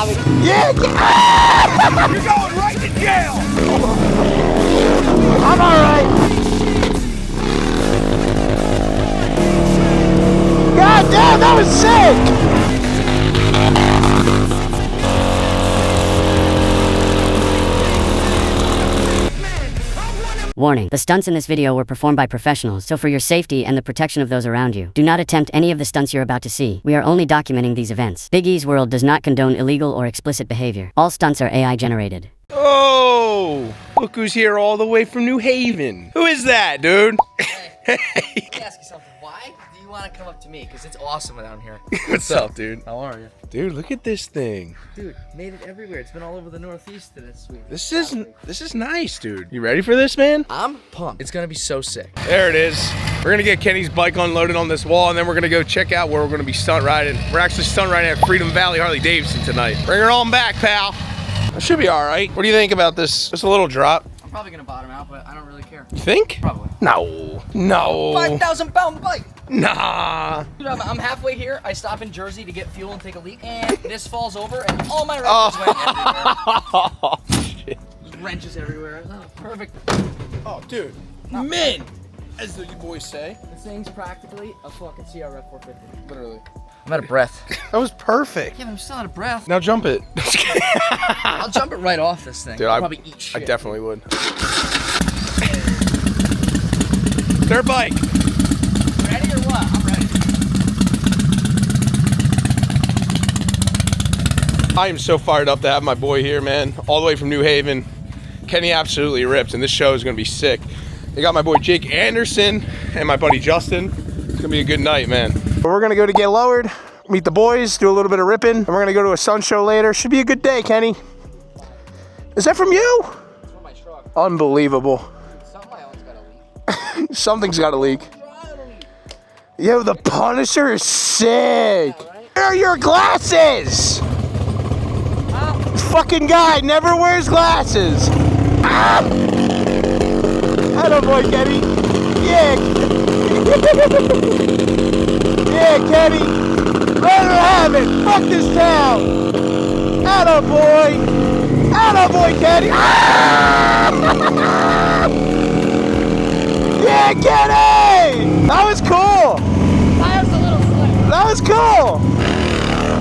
Tommy. Yeah! You're going right to jail! I'm alright. God damn, that was sick! Warning, the stunts in this video were performed by professionals, so for your safety and the protection of those around you, do not attempt any of the stunts you're about to see. We are only documenting these events. Big E's World does not condone illegal or explicit behavior. All stunts are AI generated. Oh, look who's here all the way from New Haven. Who is that, dude? Hey, let me ask you something. Why do you want to come up to me? Because it's awesome down here. What's up, dude? How are you? Dude, look at this thing. Dude, made it everywhere. It's been all over the Northeast and it's sweet. This is nice, dude. You ready for this, man? I'm pumped. It's gonna be so sick. There it is. We're gonna get Kenny's bike unloaded on this wall, and then we're gonna go check out where we're gonna be stunt riding. We're actually stunt riding at Freedom Valley Harley Davidson tonight. Bring her on back, pal. It should be all right. What do you think about this? Just a little drop. I'm probably gonna bottom out, but I don't really care. You think? Probably. No. No. 5,000-pound bike. Nah. Dude, I'm halfway here. I stop in Jersey to get fuel and take a leak, and this falls over, and all my wrenches went everywhere. Oh, shit. There's wrenches everywhere. Oh, perfect. Oh, dude. Men, as the boys say. This thing's practically a fucking CRF 450. Literally. I'm out of breath. That was perfect. Yeah, but I'm still out of breath. Now jump it. I'll jump it right off this thing. Dude, I'll probably eat shit. I definitely would. Dirt bike. Ready or what? I'm ready. I am so fired up to have my boy here, man. All the way from New Haven. Kenny absolutely rips, and this show is gonna be sick. I got my boy Jake Anderson and my buddy Justin. It's gonna be a good night, man. We're gonna go to get lowered, meet the boys, do a little bit of ripping, and we're gonna go to a sun show later. Should be a good day, Kenny. Is that from you? It's from my truck. Unbelievable. Something I own's got a leak. Something's gotta leak. Yo, the Punisher is sick. Where are your glasses? This fucking guy never wears glasses. Ah! Hello, boy, Kenny. Yeah. Yeah, Kenny. Let her have it. Fuck this town. Hello, boy. Hello, boy, Kenny. Ah! Yeah, Kenny. That was cool. Tire's a little slick. That was cool.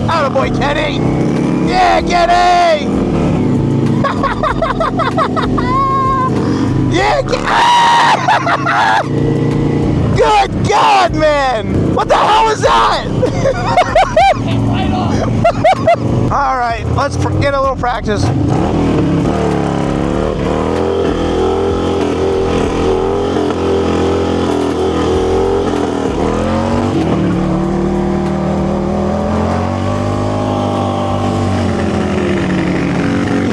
Hello, boy, Kenny. Yeah, Kenny. Yeah, good God, man! What the hell was that? Right off. All right, let's get a little practice.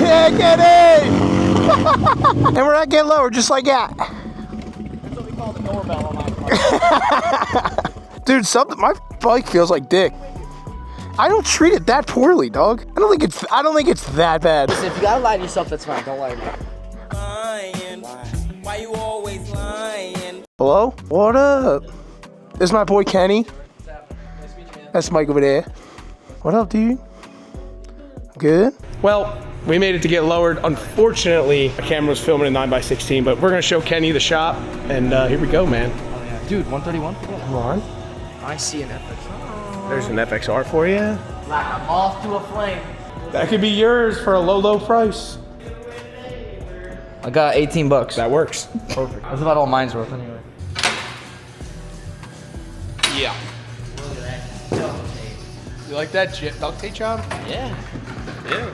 Yeah, get it! And we're not getting lower, just like that. That's what we call the doorbell on my car. Dude, my bike feels like dick. I don't treat it that poorly, dog. I don't think it's that bad. Listen, if you gotta lie to yourself, that's fine. Don't lie to me. Lying. Why you always lying? Hello? What up? This is my boy Kenny. What's happening? Nice to meet you, man. That's Mike over there. What up, dude? Good? Well, we made it to get lowered. Unfortunately, the camera was filming in 9x16, but we're gonna show Kenny the shop, and here we go, man. Oh, yeah. Dude, 131? Come on. I see an FX. There's an FXR for you. Like a moth to a flame. That could be yours for a low, low price. I got 18 bucks. That works. Perfect. That's about all mine's worth anyway. Yeah. You like that duct tape job? Yeah. Yeah.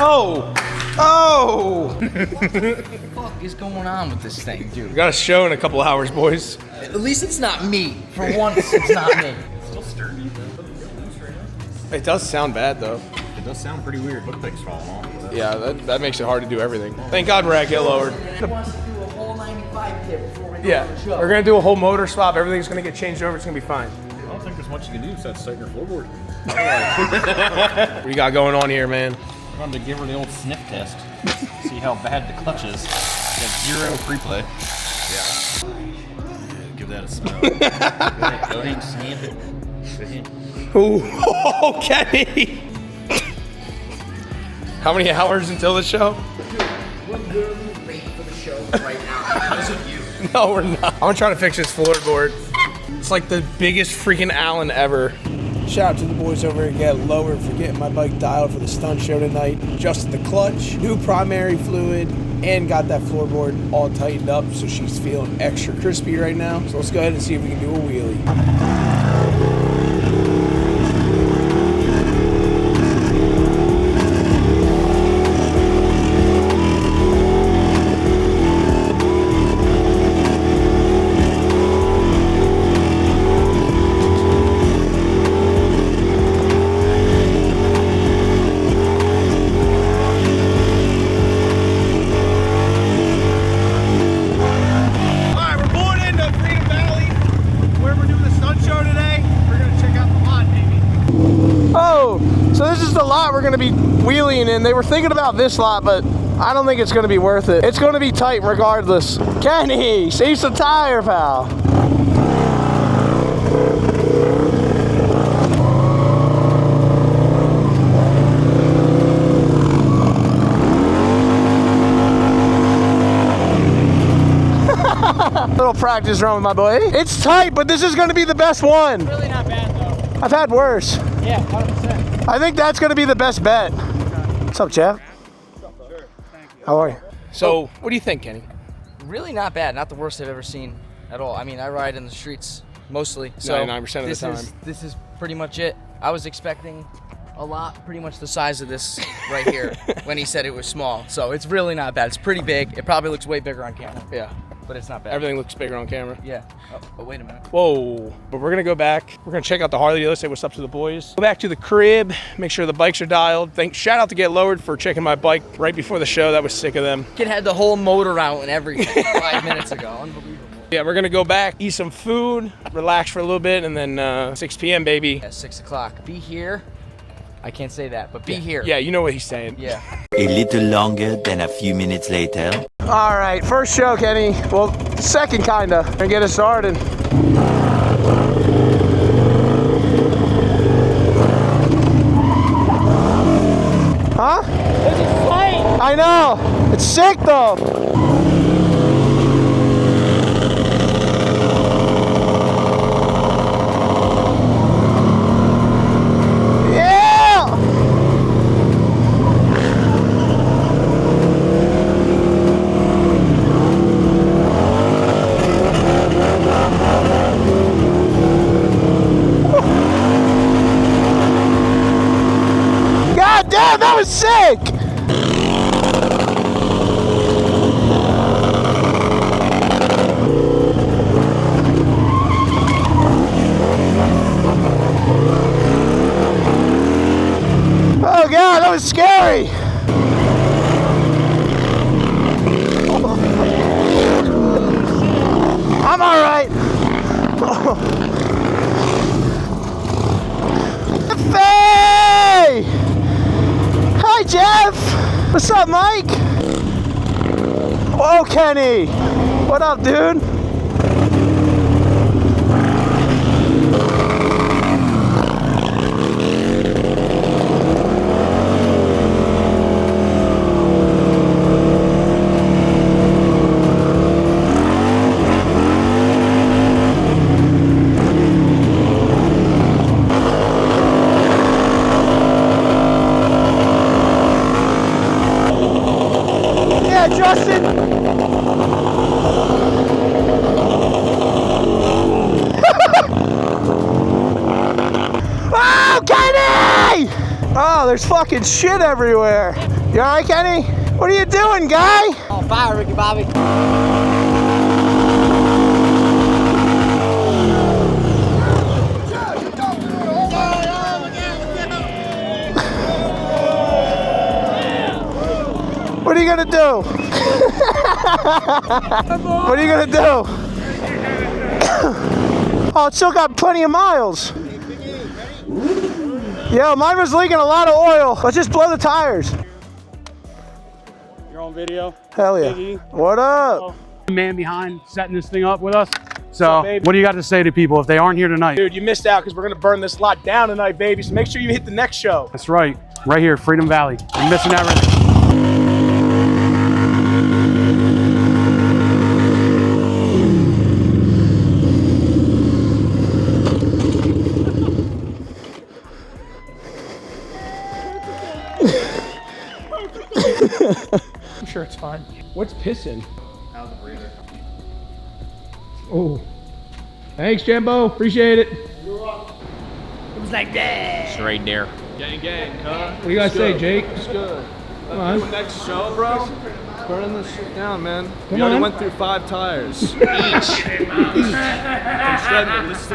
Oh! Oh! What the fuck is going on with this thing, dude? We got a show in a couple hours, boys. At least it's not me. For once, it's not me. Still sturdy. It does sound bad, though. It does sound pretty weird. Look like it's falling off. Yeah, that makes it hard to do everything. Thank God we're at Get Lowered. He wants to do a whole 95 kit before we go Yeah, to the show. we're gonna do a whole motor swap. Everything's gonna get changed over. It's gonna be fine. I don't think there's much you can do besides set your floorboard. What do you got going on here, man? I wanted to give her the old sniff test. See how bad the clutch is. You have 0 pre-play. Yeah. Give that a smell. Go ahead, sniff it. Go ahead. Ooh, oh, Kenny! How many hours until the show? We're literally late for the show right now because of you. No, we're not. I'm trying to fix this floorboard. It's like the biggest freaking Allen ever. Shout out to the boys over at Get Lowered for getting my bike dialed for the stunt show tonight. Adjusted the clutch, new primary fluid, and got that floorboard all tightened up so she's feeling extra crispy right now. So let's go ahead and see if we can do a wheelie. We're gonna be wheeling in. They were thinking about this lot, but I don't think it's gonna be worth it. It's gonna be tight regardless. Kenny, save some tire, pal. Little practice run with my boy. It's tight, but this is gonna be the best one. It's really not bad though. I've had worse. Yeah, 100%. I think that's going to be the best bet. What's up, Jeff? Sure, thank you. How are you? So, what do you think, Kenny? Really not bad. Not the worst I've ever seen at all. I mean, I ride in the streets mostly. So 99% of the time. This is pretty much it. I was expecting a lot, pretty much the size of this right here when he said it was small. So it's really not bad. It's pretty big. It probably looks way bigger on camera. Yeah. But it's not bad. Everything looks bigger on camera. Yeah. Oh, but wait a minute. Whoa. But we're gonna go back. We're gonna check out the Harley dealer, say what's up to the boys. Go back to the crib, make sure the bikes are dialed. Shout out to Get Lowered for checking my bike right before the show. That was sick of them. Kid had the whole motor out and everything 5 minutes ago. Unbelievable. Yeah, we're gonna go back, eat some food, relax for a little bit, and then 6 p.m. baby. At 6 o'clock. Be here. I can't say that, but be here. Yeah, you know what he's saying. Yeah. A little longer than a few minutes later. All right, first show, Kenny. Well, second, kinda. And get us started. Huh? This is tight. I know. It's sick, though. Damn, that was sick! Oh God, that was scary! I'm all right. Hey! Hi, Jeff! What's up, Mike? Whoa, Kenny! What up, dude? Justin! Oh, Kenny! Oh, there's fucking shit everywhere. You alright, Kenny? What are you doing, guy? On fire, Ricky Bobby. What are you gonna do? What are you gonna do? Oh, it's still got plenty of miles. Yeah, mine was leaking a lot of oil. Let's just blow the tires. You're on video. Hell yeah. Biggie. What up? Man behind setting this thing up with us. So what do you got to say to people if they aren't here tonight? Dude, you missed out because we're gonna burn this lot down tonight, baby. So make sure you hit the next show. That's right. Right here, Freedom Valley. You're missing everything. I'm sure it's fine. What's pissing? Out of the breather. Oh. Thanks, Jimbo. Appreciate it. Straight there. Gang, gang, huh? What do you guys say, Jake? It's good. Come on. Next show, bro. Burning this shit down, man. Come We already on. went through 5 tires. Each.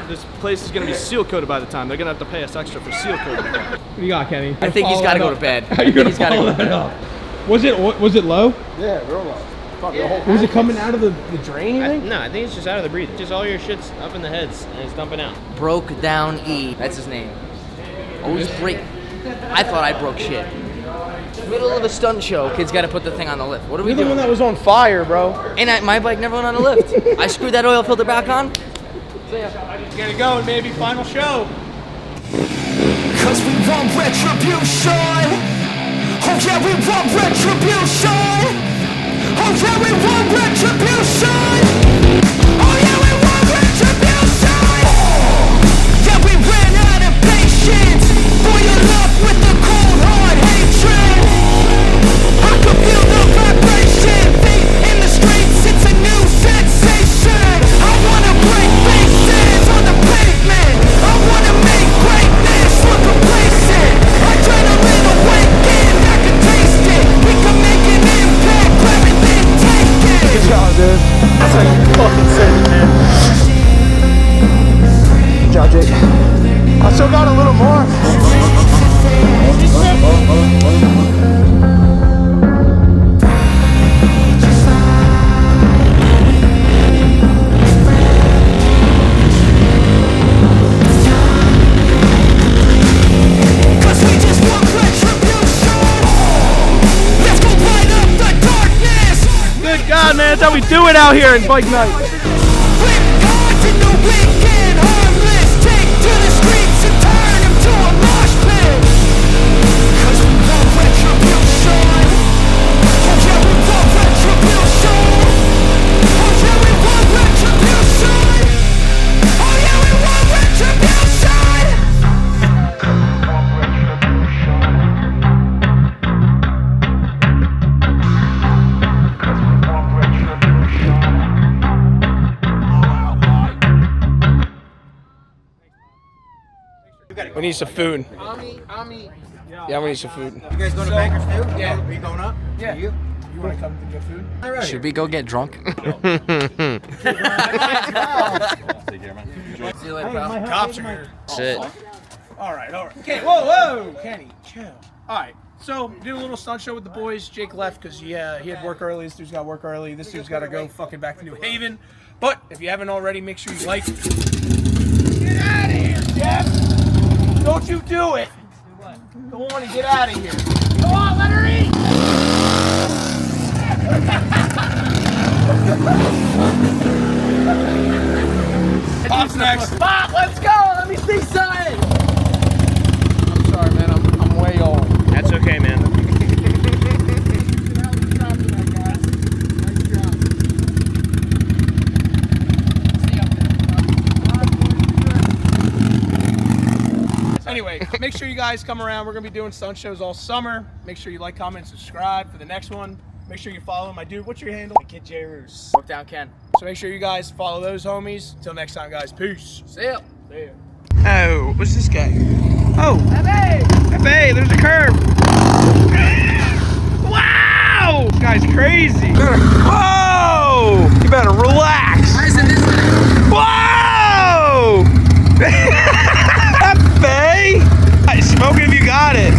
This place is gonna be seal coated by the time. They're gonna have to pay us extra for seal coating. What do you got, Kenny? I think he's got to go to bed. I You're think gonna he's got to go to follow bed. that up. Was it low? Yeah, real low. Was it coming out of the drain, you think? No, I think it's just out of the breather. Just all your shit's up in the heads and it's dumping out. Broke down E. That's his name. Always break. I thought I broke shit. Middle of a stunt show, kid's got to put the thing on the lift. What are we You're the one doing? that was on fire, bro. And my bike never went on the lift. I screwed that oil filter back on. Gotta go and maybe final show. Cause we want retribution. Oh yeah, we want retribution. Oh yeah, we want retribution. Oh yeah, we want retribution. Yeah, we ran out of patience for your love with the cold hard hatred. I can feel the vibration. Feet in the streets, it's a new sensation. I wanna break faces on the pavement. I wanna make greatness look complacent. Adrenaline awakened, I can taste it. We can make an impact, grab it, then take it. Good job, dude. That's how you fucking say it, man. Good job, Jake. I still got a little more. Cause we just want retribution. Let's go light up the darkness. Good God, man. That's how we do it out here in bike night. Flip cards in the weekend, harmless. Take to the streets and turn them to a mosh pit. Cause we want retribution. Oh yeah, we want retribution. Oh yeah, we want retribution. Oh yeah, we want retribution. We need some food. Yeah, we need some food. You guys going to Bankers too? Yeah. Are you going up? Yeah. You want to come to get food? All right. Should we go get drunk? Take care, man. See you later, pal. Cops are here. Sit. All right. Okay, whoa, Kenny, chill. All right, so did a little stunt show with the boys. Jake left because he had work early. This dude's got work early. This dude's got to go fucking back to New Haven. But if you haven't already, make sure you like. Get out of here, Jeff! Don't you do it! Don't want to get out of here. Go on, let her eat! Pop's next. Pop, let's go. Let me see something. I'm sorry, man. I'm way old. That's okay, man. Anyway, make sure you guys come around. We're going to be doing stunt shows all summer. Make sure you like, comment, subscribe for the next one. Make sure you follow my dude. What's your handle? Kid J. Roos. Broke down Ken. So make sure you guys follow those homies. Until next time, guys. Peace. See ya. Oh, what's this guy? Oh. Hey, there's a curb. Wow! This guy's crazy. Whoa! You better relax. Why isn't this Whoa! Hey! Smoke it if you got it.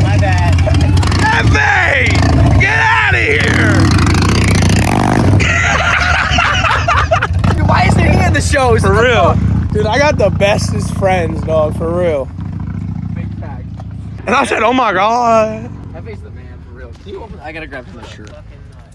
My bad. Hey! Get out of here! Dude, why isn't he in the shows? For real. Dude, I got the bestest friends, dog, for real. Big fact. And I said, oh my God. That face the man, for real. Can you open? I gotta grab his shirt.